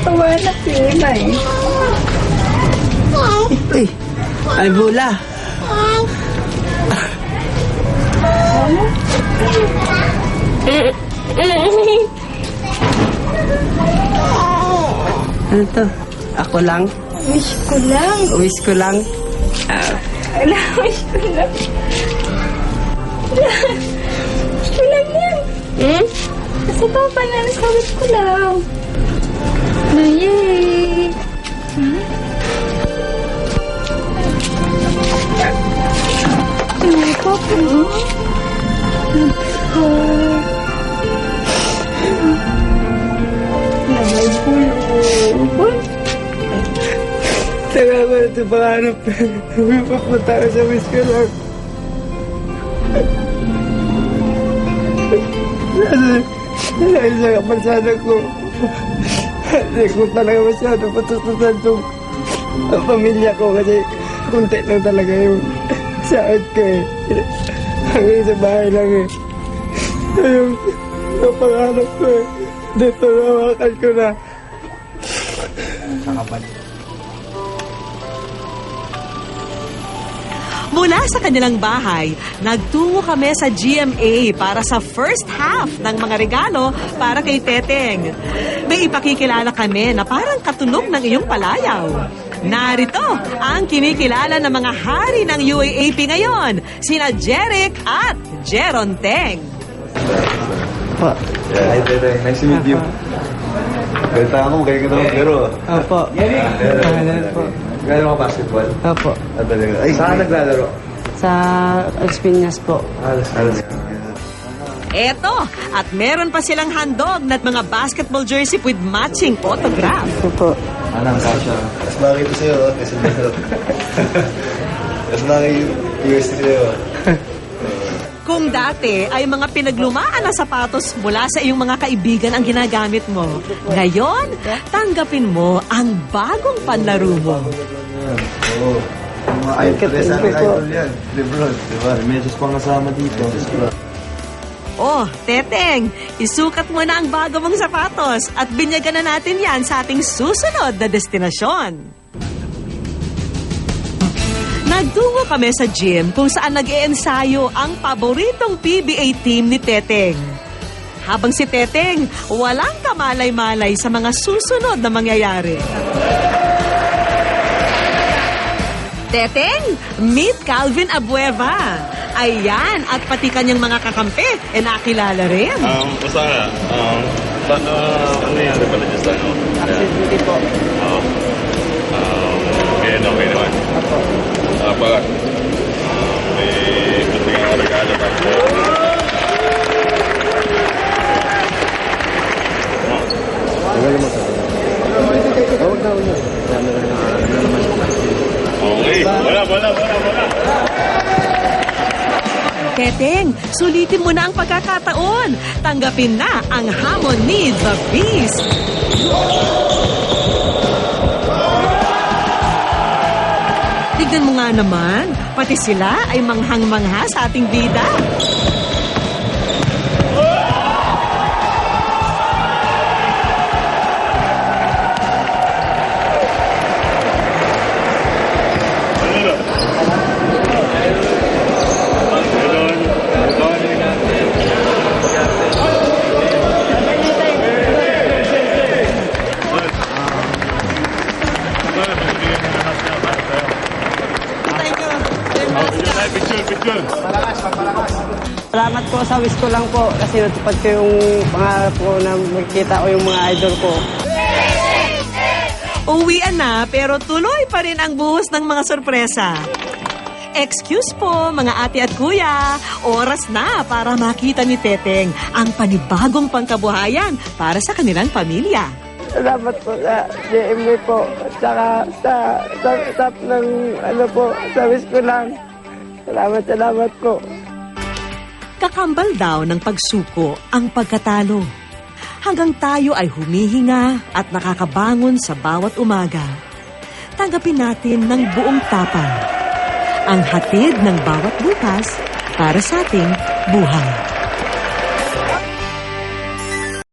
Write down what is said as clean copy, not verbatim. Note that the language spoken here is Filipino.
Wala si Una eh. Uy, ay bula. Ano to? Ako lang? Wish ko lang. Wish ko lang. Wala, wish ko lang. Wish ko lang yan. Kasi papa na sa wish ko lang. Yay! Ay, papa. May pulo. Salamat sa pangarap. Papunta ka sa wish ko lang. Dahil sa kapansada ko, hindi ko talaga masyado patutusan yung ang pamilya ko kasi kunti lang talaga yung sahod ko eh. Hanggang sa bahay lang eh. Yung pangarap ko eh. Dito nawakan ko na. Mula sa kanilang bahay, nagtungo kami sa GMA para sa first half ng mga regalo para kay Teteng. May ipakikilala kami na parang katunog ng iyong palayaw. Narito ang kinikilala ng mga hari ng UAAP ngayon, sina Jeric at Jeron Teng. Po. Hi, Tere. Nice to meet you. Balita ako, magaling ka naman pero... Opo. Pangalan po. Gano'n ka basketball? Opo. Talaga. Ay, saan naglalaro? Sa Espinas po. Alas. Eto, at meron pa silang handog na mga basketball jersey with matching autograph. Opo. Anong kasha? Mas bagay ito sa'yo, kasi masarap. Mas bagay yung UST sa'yo. Kung dati ay mga pinaglumaan na sapatos mula sa iyong mga kaibigan ang ginagamit mo, ngayon, tanggapin mo ang bagong panlaro mo. Oo. Mga idol yan. Lebron, diba? Medyas pang kasama dito. Oh, Teteng, isukat mo na ang bago mong sapatos at binyagan na natin yan sa ating susunod na destinasyon. Nagtungo kami sa gym kung saan nag-iensayo ang paboritong PBA team ni Teteng. Habang si Teteng, walang kamalay-malay sa mga susunod na mangyayari. Teteng, meet Calvin Abueva. Ayan, at pati kanyang mga kakampi, nakilala rin. Masaya. Ano nangyari pala dyan sa ano? Accidente po. Okay naman. Pala, may gusto kang regalo pa. Okay, wala. Teteng, sulitin mo na ang pagkakataon. Tanggapin na ang hamon ni The Beast. Tignan mo nga naman, pati sila ay manghang-mangha sa ating bida. Picture. Salamat po sa wish ko lang po kasi natupad ko yung pangarap ko na makikita ko yung mga idol ko. Uwian na pero tuloy pa rin ang buhos ng mga sorpresa. Excuse po mga ate at kuya, oras na para makita ni Teteng ang panibagong pangkabuhayan para sa kanilang pamilya. Salamat po sa GMA po at saka sa staff ng sa wish ko lang. Salamat po. Kakambal daw ng pagsuko ang pagkatalo. Hanggang tayo ay humihinga at nakakabangon sa bawat umaga. Tanggapin natin ng buong tapang ang hatid ng bawat bukas para sa ating buhay.